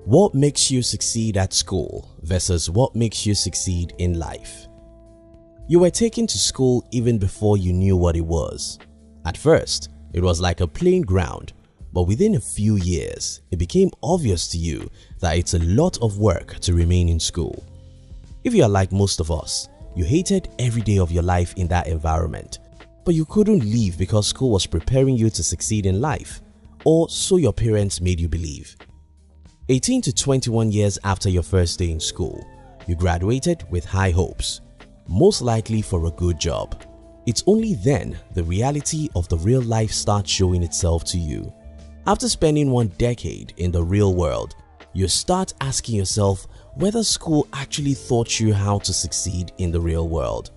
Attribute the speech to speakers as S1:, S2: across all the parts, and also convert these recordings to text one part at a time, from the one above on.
S1: What makes you succeed at school versus what makes you succeed in life? You were taken to school even before you knew what it was. At first, it was like a playing ground, but within a few years, it became obvious to you that it's a lot of work to remain in school. If you are like most of us, you hated every day of your life in that environment, but you couldn't leave because school was preparing you to succeed in life, or so your parents made you believe. 18 to 21 years after your first day in school, you graduated with high hopes, most likely for a good job. It's only then the reality of the real life starts showing itself to you. After spending 1 decade in the real world, you start asking yourself whether school actually taught you how to succeed in the real world.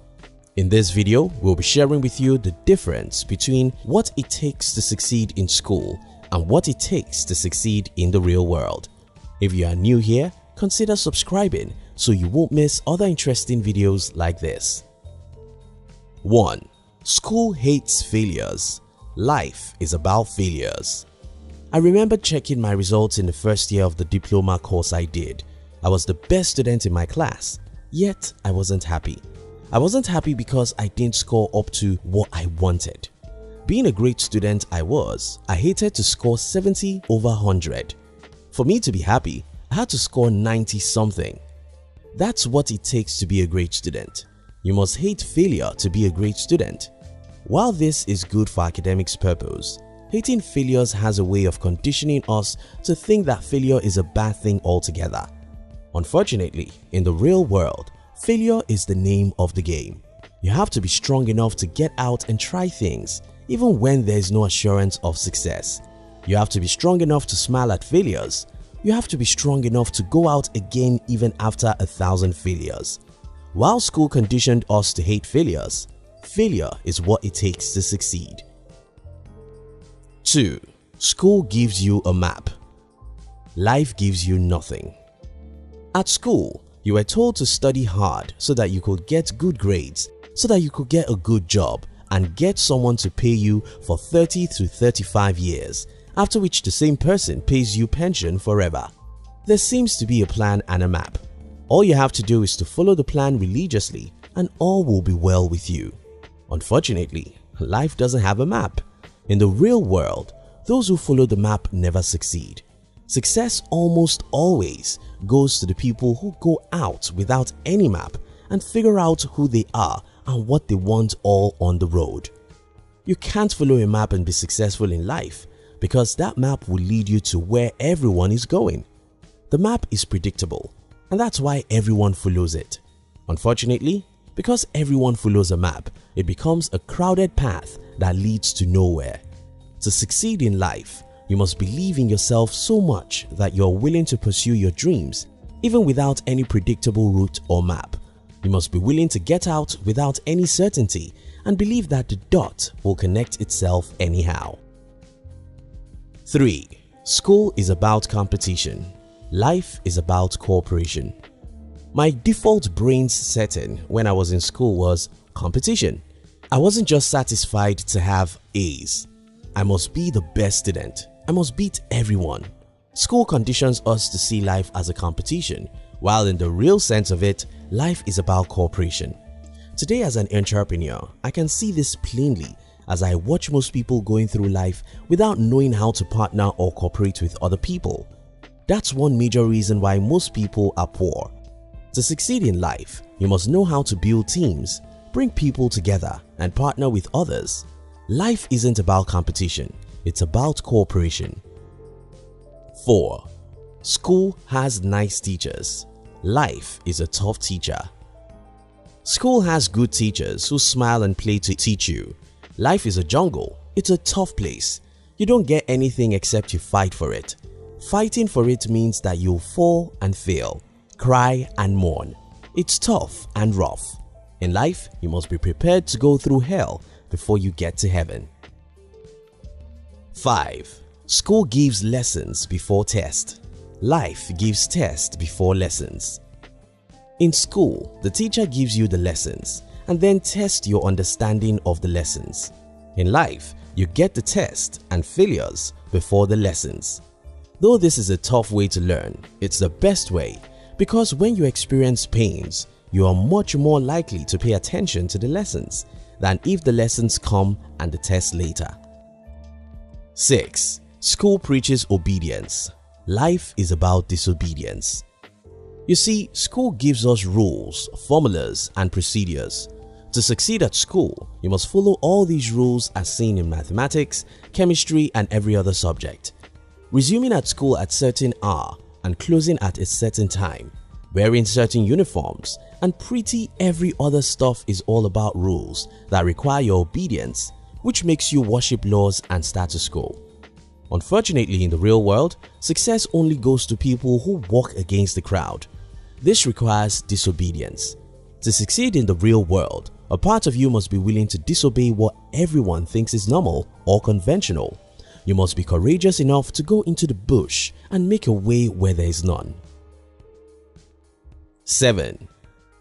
S1: In this video, we'll be sharing with you the difference between what it takes to succeed in school and what it takes to succeed in the real world. If you are new here, consider subscribing so you won't miss other interesting videos like this. 1. School hates failures. Life is about failures. I remember checking my results in the first year of the diploma course I did. I was the best student in my class, yet I wasn't happy. I wasn't happy because I didn't score up to what I wanted. Being a great student I hated to score 70 over 100. For me to be happy, I had to score 90 something. That's what it takes to be a great student. You must hate failure to be a great student. While this is good for academics' purpose, hating failures has a way of conditioning us to think that failure is a bad thing altogether. Unfortunately, in the real world, failure is the name of the game. You have to be strong enough to get out and try things, even when there is no assurance of success. You have to be strong enough to smile at failures. You have to be strong enough to go out again even after 1,000 failures. While school conditioned us to hate failures, failure is what it takes to succeed. 2. School gives you a map. Life gives you nothing. At school, you were told to study hard so that you could get good grades, so that you could get a good job and get someone to pay you for 30 to 35 years, after which the same person pays you pension forever. There seems to be a plan and a map. All you have to do is to follow the plan religiously and all will be well with you. Unfortunately, life doesn't have a map. In the real world, those who follow the map never succeed. Success almost always goes to the people who go out without any map and figure out who they are and what they want all on the road. You can't follow a map and be successful in life because that map will lead you to where everyone is going. The map is predictable and that's why everyone follows it. Unfortunately, because everyone follows a map, it becomes a crowded path that leads to nowhere. To succeed in life, you must believe in yourself so much that you're willing to pursue your dreams even without any predictable route or map. You must be willing to get out without any certainty and believe that the dot will connect itself anyhow. 3. School is about competition. Life is about cooperation. My default brain's setting when I was in school was competition. I wasn't just satisfied to have A's. I must be the best student. I must beat everyone. School conditions us to see life as a competition, while in the real sense of it, life is about cooperation. Today as an entrepreneur, I can see this plainly as I watch most people going through life without knowing how to partner or cooperate with other people. That's one major reason why most people are poor. To succeed in life, you must know how to build teams, bring people together, and partner with others. Life isn't about competition, it's about cooperation. 4. School has nice teachers. Life is a tough teacher. School has good teachers who smile and play to teach you. Life is a jungle. It's a tough place. You don't get anything except you fight for it. Fighting for it means that you'll fall and fail, cry and mourn. It's tough and rough. In life, you must be prepared to go through hell before you get to heaven. 5. School gives lessons before test. Life gives test before lessons. In school, the teacher gives you the lessons and then tests your understanding of the lessons. In life, you get the test and failures before the lessons. Though this is a tough way to learn, it's the best way because when you experience pains, you are much more likely to pay attention to the lessons than if the lessons come and the test later. 6. School preaches obedience. Life is about disobedience. You see, school gives us rules, formulas, and procedures. To succeed at school, you must follow all these rules as seen in mathematics, chemistry, and every other subject. Resuming at school at certain hour and closing at a certain time, wearing certain uniforms, and pretty every other stuff is all about rules that require your obedience, which makes you worship laws and status quo. Unfortunately, in the real world, success only goes to people who walk against the crowd. This requires disobedience. To succeed in the real world, a part of you must be willing to disobey what everyone thinks is normal or conventional. You must be courageous enough to go into the bush and make a way where there is none. 7.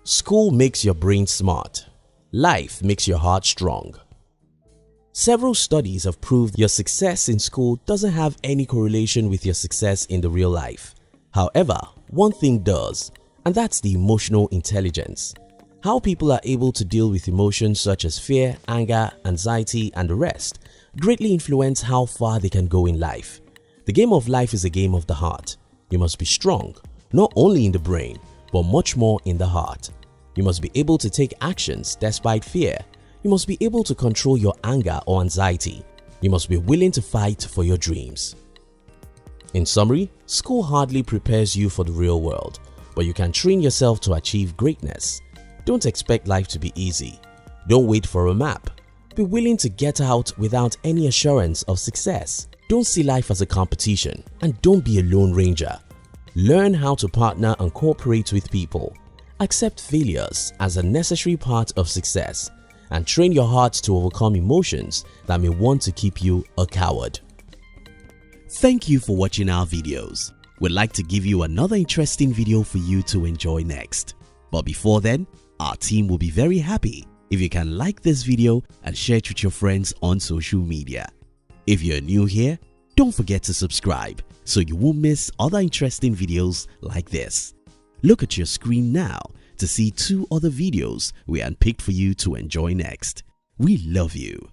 S1: School makes your brain smart. Life makes your heart strong. Several studies have proved your success in school doesn't have any correlation with your success in the real life. However, one thing does, and that's the emotional intelligence. How people are able to deal with emotions such as fear, anger, anxiety, and the rest greatly influence how far they can go in life. The game of life is a game of the heart. You must be strong, not only in the brain, but much more in the heart. You must be able to take actions despite fear. You must be able to control your anger or anxiety. You must be willing to fight for your dreams. In summary, school hardly prepares you for the real world, but you can train yourself to achieve greatness. Don't expect life to be easy. Don't wait for a map. Be willing to get out without any assurance of success. Don't see life as a competition and don't be a lone ranger. Learn how to partner and cooperate with people. Accept failures as a necessary part of success and train your heart to overcome emotions that may want to keep you a coward. Thank you for watching our videos. We'd like to give you another interesting video for you to enjoy next. But before then, our team will be very happy if you can like this video and share it with your friends on social media. If you're new here, don't forget to subscribe so you won't miss other interesting videos like this. Look at your screen now to see 2 other videos we handpicked for you to enjoy next. We love you.